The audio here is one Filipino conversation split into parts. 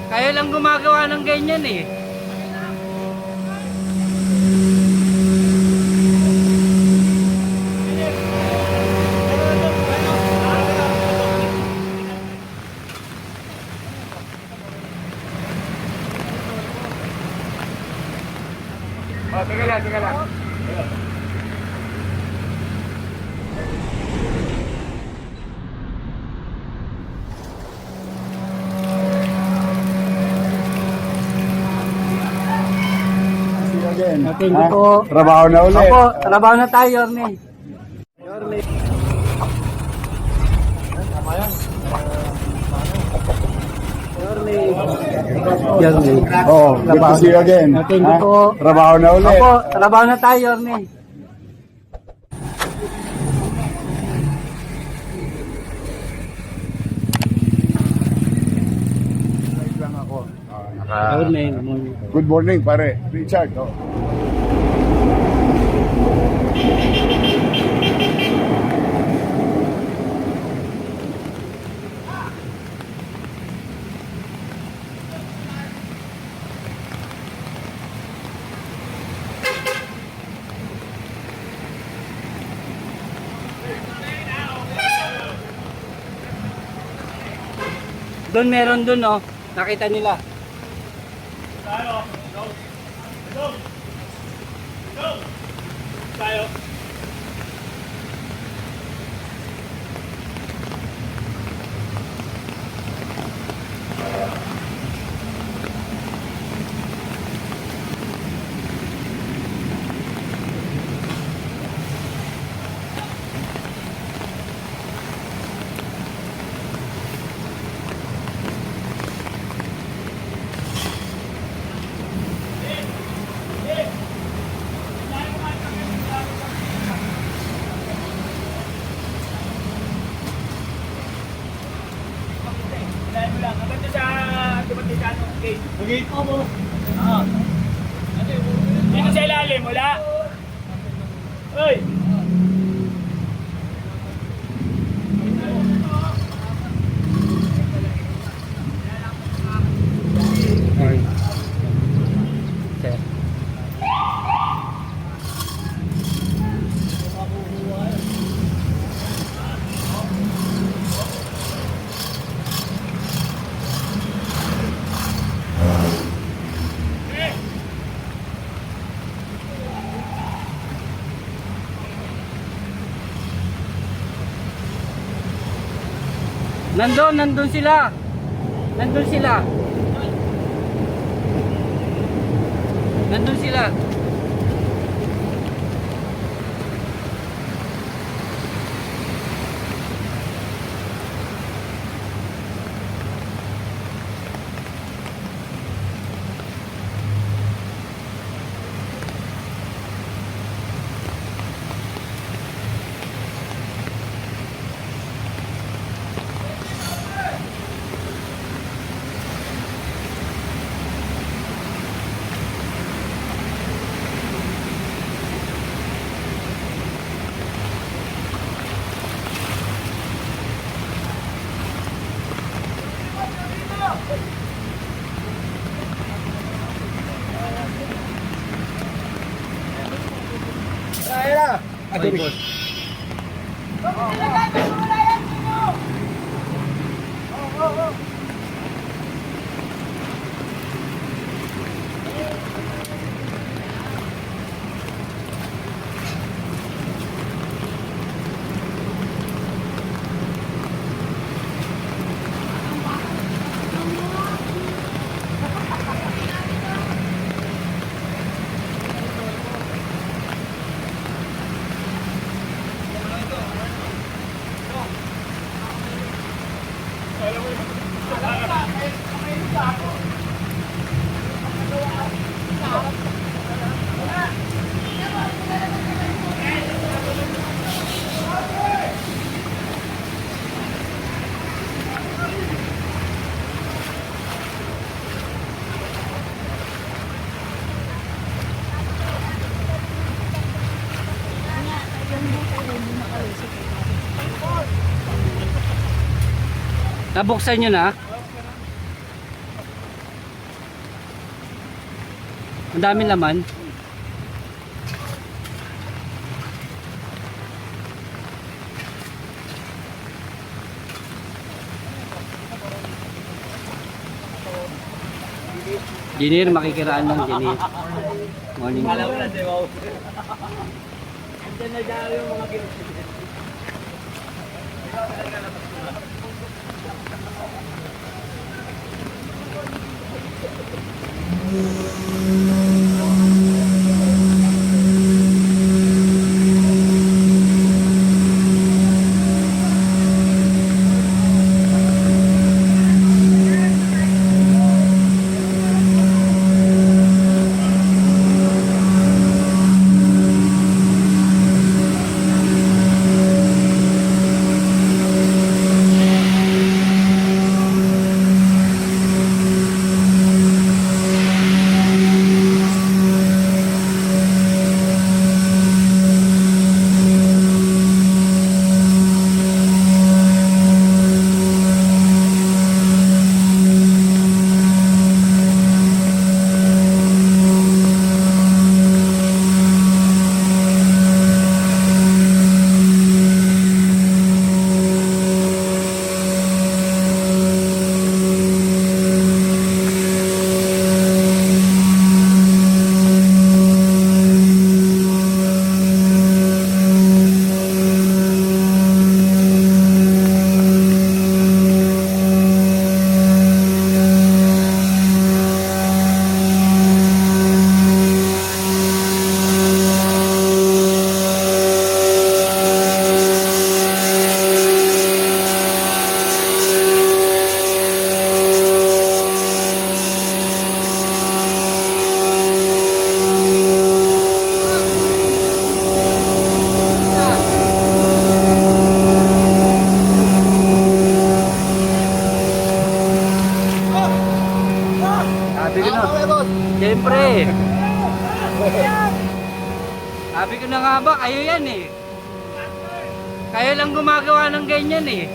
Kayo lang gumagawa ng ganyan eh. Oh, teka lang. Thank you po. Trabaho na ulit. Opo, trabaho na tayo, Yorme. Yorme. Oo, good to see you again. Thank you po. Trabaho na ulit. Opo, trabaho na tayo, Yorme. Lang ako. Yorme. Good morning, pare. Richard. Oh. Doon meron doon, oh. Nakita nila. Dito sa ilalim, wala? Uy! Nandun sila. Nandun sila. Ay, boss. Nabuksan nyo na? Ang daming laman. Engineer, makikiraan lang, engineer. Morning. Sabi ko na. Siyempre. Sabi ko na nga ba, kayo yan eh. Kayo lang gumagawa ng ganyan eh.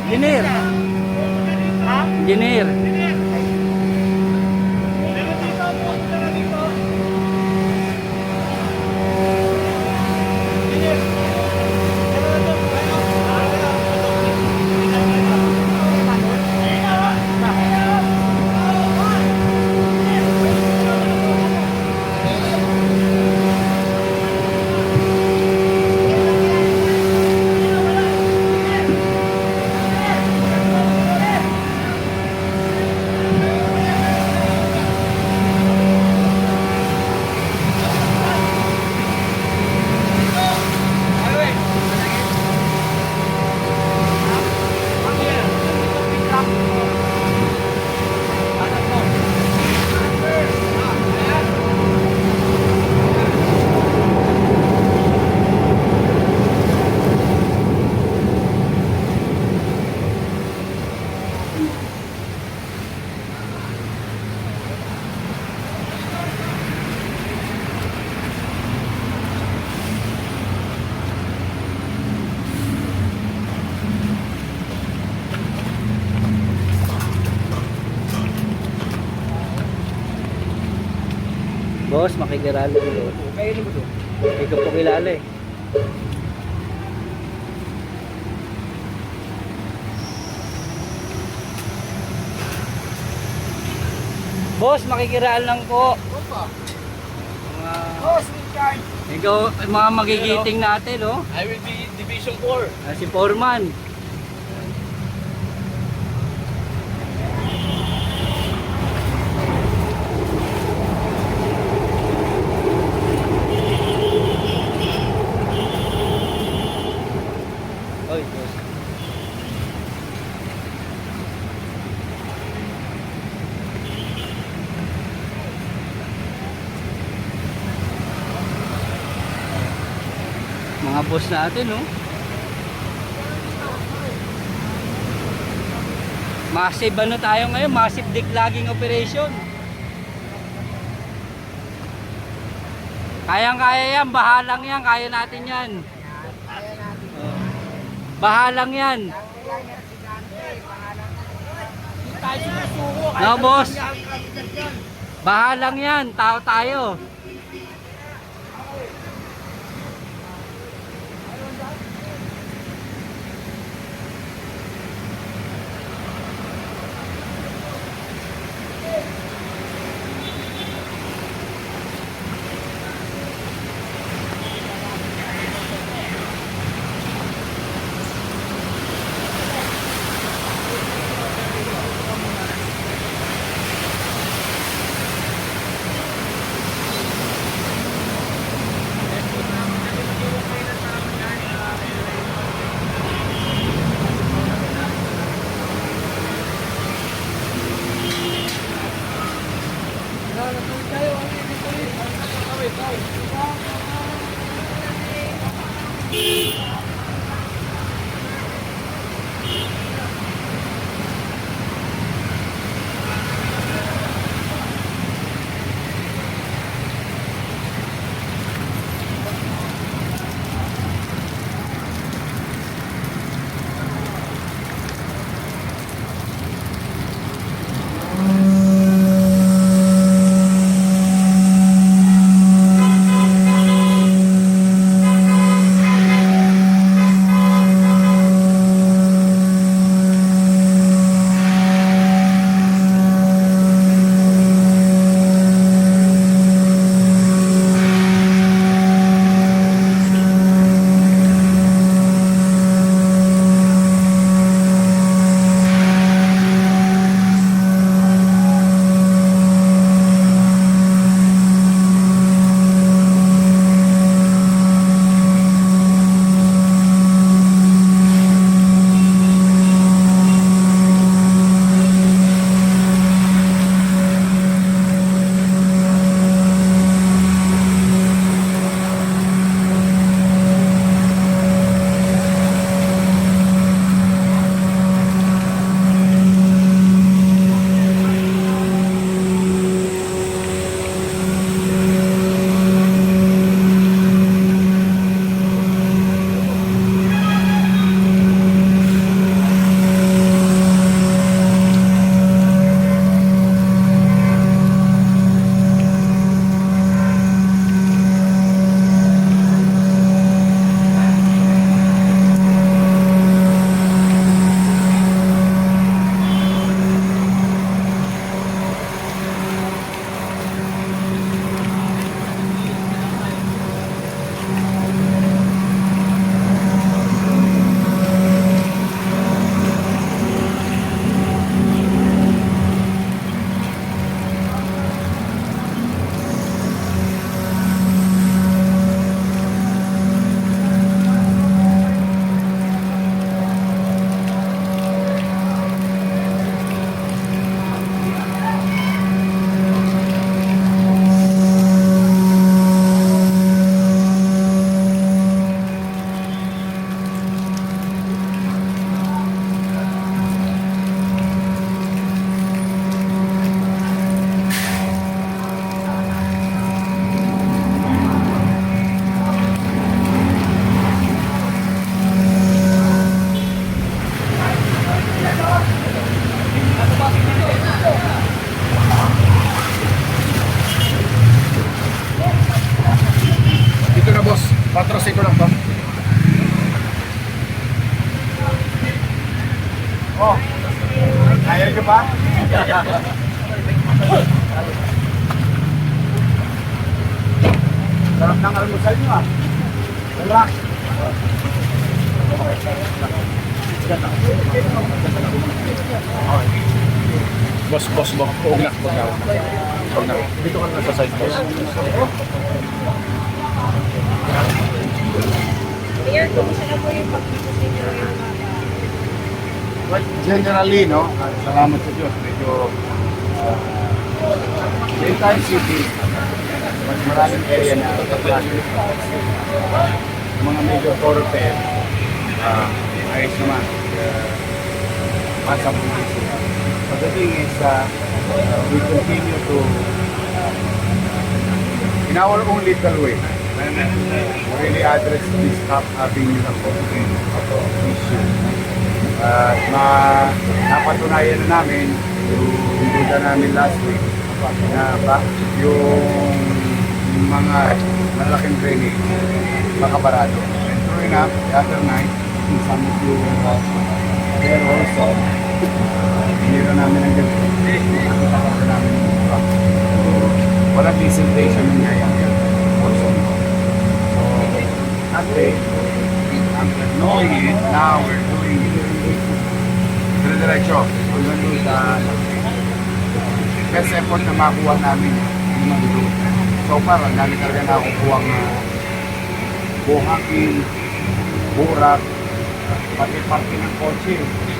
Engineer. Engineer. Boss, makikiralo dito. Kainin mo to. Hindi ko po kilala eh. Boss, makikiraan lang po. Boss, in charge. Ikaw, mga magigiting natin, oh. I will be Division 4. Si Foreman. Oy, boss. Mga boss natin, oh. Massive ano tayo ngayon, massive declogging operation. Kayang-kaya yan, bahalang yan, kaya natin yan. Bahalang yan. Tayo sumusuko. No, boss. Bahalang yan, tao tayo. Patrosin ko lang to. Oh, ayaw nyo pa? Sarap ng almusal nyo ah. Relax. Boss. Huwag na. Dito ka na sa side, boss. Mayor, kumusta na po yung pag-visit ninyo yung But generally, no, salamat sa Diyos, medyo daytime city, mas maraming area na traffic. Mga major thoroughfare, ayos naman. Masang pulis. But the thing is, we continue to our own little way, really address this top avenue na po issue. At napatunayan na namin, yung duda namin last week, na yung mga malaking drainage, makabarado. And true enough, the other night, in some of you there also, hinira namin ang ganito. Nakakita ka namin yung iba. Walang presentation ng nangyayari. Also. So, ate, after knowing it, now we're doing it. Dire-diretso. Kung nandun sa best effort na makuha namin yung nandun. So far, ang dami talaga nakukuha ng buhangin, burak, pati party ng kotse.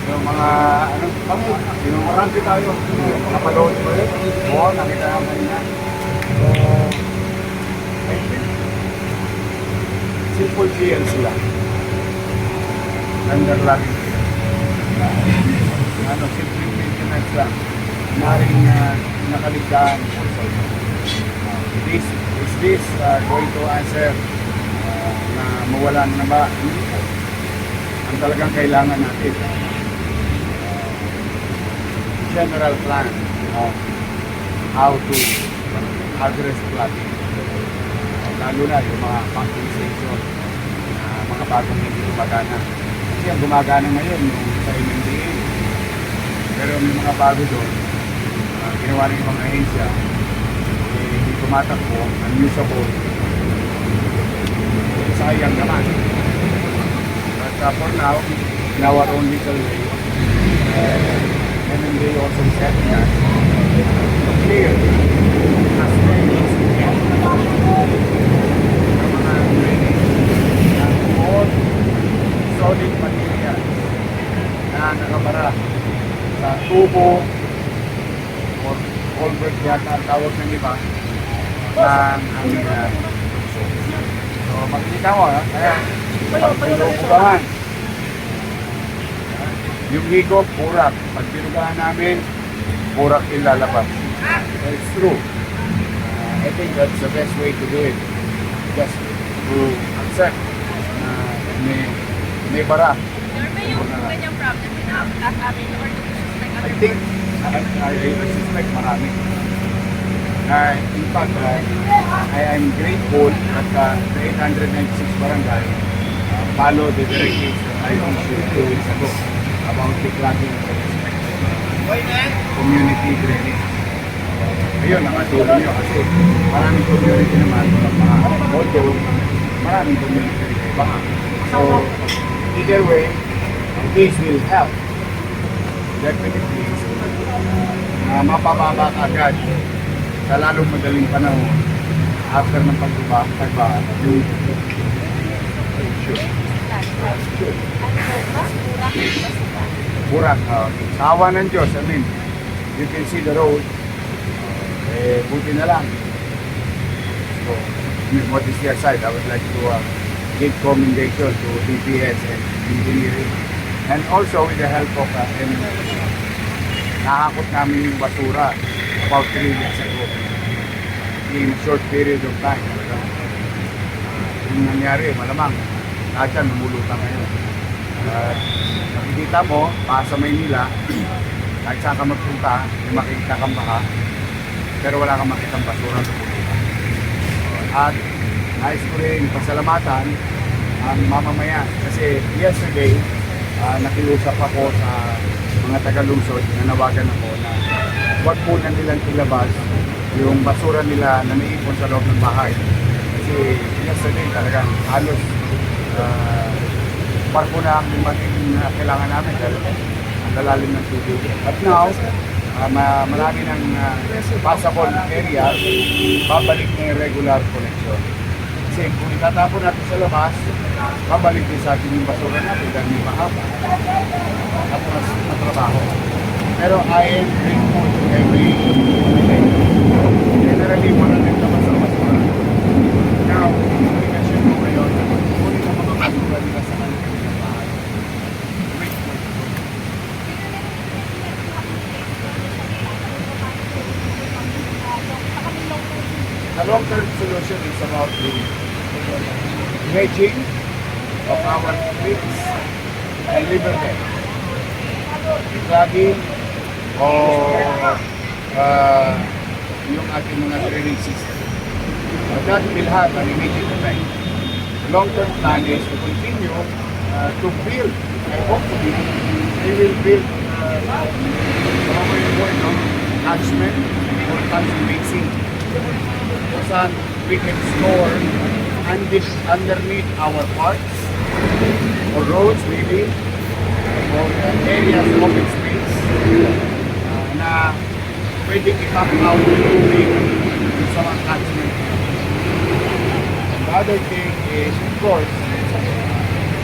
Yung mga, yung marami tayo. Nakapalood ko yun. Oo, nakita naman niya. So, I think, simple GLC lang. Underlying. Simple maintenance lang. Maring nakaligtaan. Is this going to answer na mawalan na ba? Ang talagang kailangan natin. General plan of how to address flooding. Lalo na yung mga pumping station, mga bagong hindi gumagana. Kasi ang gumagana ngayon yung sa MMDA. Pero may mga bago doon, ginawa ng mga ahensya, hindi tumatakbo, unusable. Sayang naman. But for now, in our own little way, MMDA also said that to clear as many as we can ng mga drainage and all solid material na nakabara sa tubo or culvert yata ang tawag ng iba ng aming so makikita mo kaya pagpinugahan yung higop, purak. Pag pinugahan namin, purak ilalabas. It's true. I think that's the best way to do it. Just to accept na may bara. Normal yung ganyang problem na amin or I think, I suspect marami. In fact, I am grateful that the 896 barangay follow the directives that I issued 2 weeks ago about decluttering community drainage. Ayun, nakatulong nyo kasi maraming community naman although maraming community rin baka. So, either way, this will help definitely mapababa agad sa lalong madaling panahon after ng pagbaba yung burak. Sa awa ng Diyos, I mean, you can see the road. Buti na lang. So, what is their side? I would like to give commendation to DPS and engineering. And also with the help of nakakot namin yung basura about 3 years ago. In a short period of time. Yung nangyari, malamang, lahat yan lumulutan ngayon. Nakikita mo, sa Maynila, kahit saan ka magpunta, may makikita kang baha, pero wala kang makitang basura sa pulitan. At nais ko rin pasalamatan ang mamamayan. Kasi yesterday, nakiusap ako sa mga taga-lungsod, nanawagan ako na huwag po na nilang ilabas yung basura nila na naipon sa loob ng bahay. Kasi yesterday talagang halos parko na ang magiging kailangan namin dahil ang lalalim ng tubig. At now, marami ng passable area, babalik na yung regular connection. Kasi kung itatapon natin sa labas, babalik din sa atin yung basura natin dahil may mahaba. Tapos matrabaho. Pero I am grateful to every generally mo na rin naman sa basura. Now, communication mo ngayon, kunin ang mga basura nila sa kanilang bahay. The long-term solution is about the dredging of our creeks and riverbed. Clogging o yung ating mga drainage system. That will have an immediate effect. The long-term plan is to continue to build, and hopefully they will build catchment or catchment basin kung saan we can store underneath our parks or roads maybe or areas of open space na pwede i-pack out yung tubig sa mga catchment. And the other thing is, of course,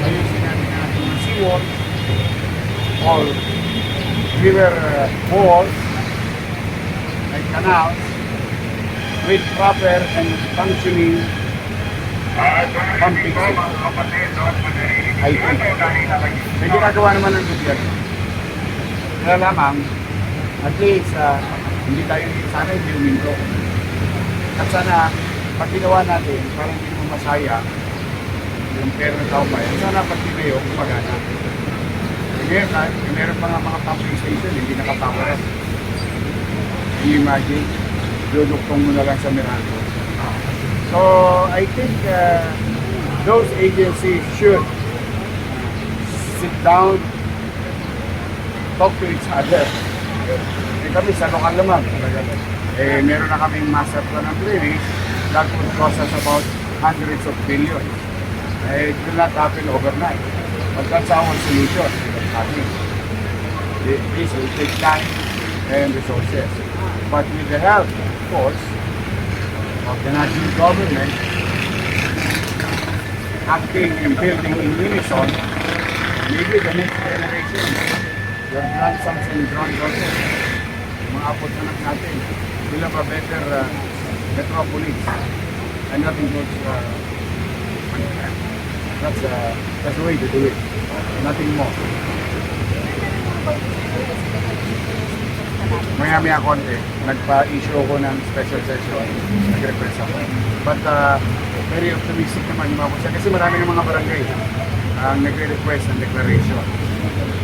ayusin natin ang ating mga seawall or river walls like canals with proper and functioning pumping system. I think. May ginagawa naman ng gobyerno. Kaya lamang, at least, hindi tayo sana hindi uminto. At sana, pag ginawa natin, parang hindi mo masaya yung pera ng tao pa yan, sana pag tinayo, kumagana. Ngayon, meron pa nga mga pumping station, hindi nakapower. Can you imagine? Duduktong mo na lang sa Meralco. So, I think those agencies should sit down, talk to each other. Kami sa lokal naman. Meron na kaming master plan ng drainage that would cost us about hundreds of billions. It will not happen overnight. But that's our solution. This will take time and resources. But with the help, of course, of the national government, acting and building in unison, maybe the next generation, your grandsons and granddaughters, mga apot anak natin, will have a better metropolis. And nothing goes that's the way to do it. Nothing more. Maya-maya konti, nagpa-issue ako ng special session, nag-request ako. But very optimistic naman yung mga kusa kasi marami ng mga barangay ang nagre-request ng declaration.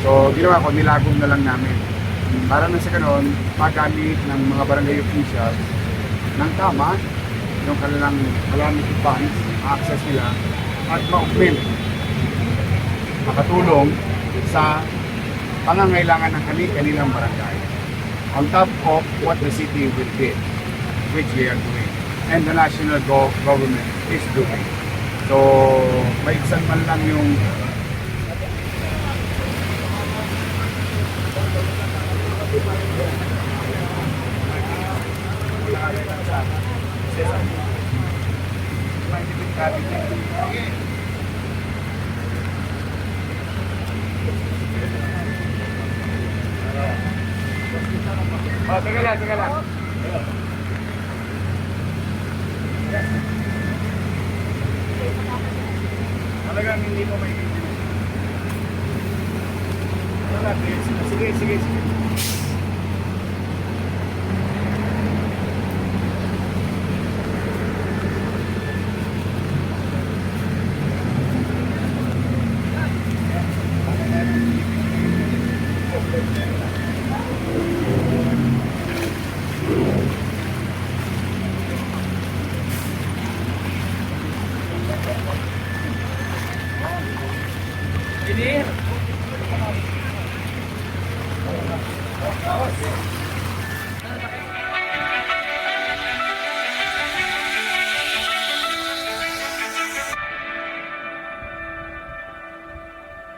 So, ginawa ko, nilagom na lang namin. Para na sa kanon, magamit ng mga barangay officials ng tama, yung kanilang calamity funds, access nila, at ma-augment, makatulong sa pangangailangan ng kanilang barangay. On top of what the city will give, which we are doing, and the national government is doing. So, maiksan man lang yung oh, teka lang. Talagang hindi ko may sige. Engineer,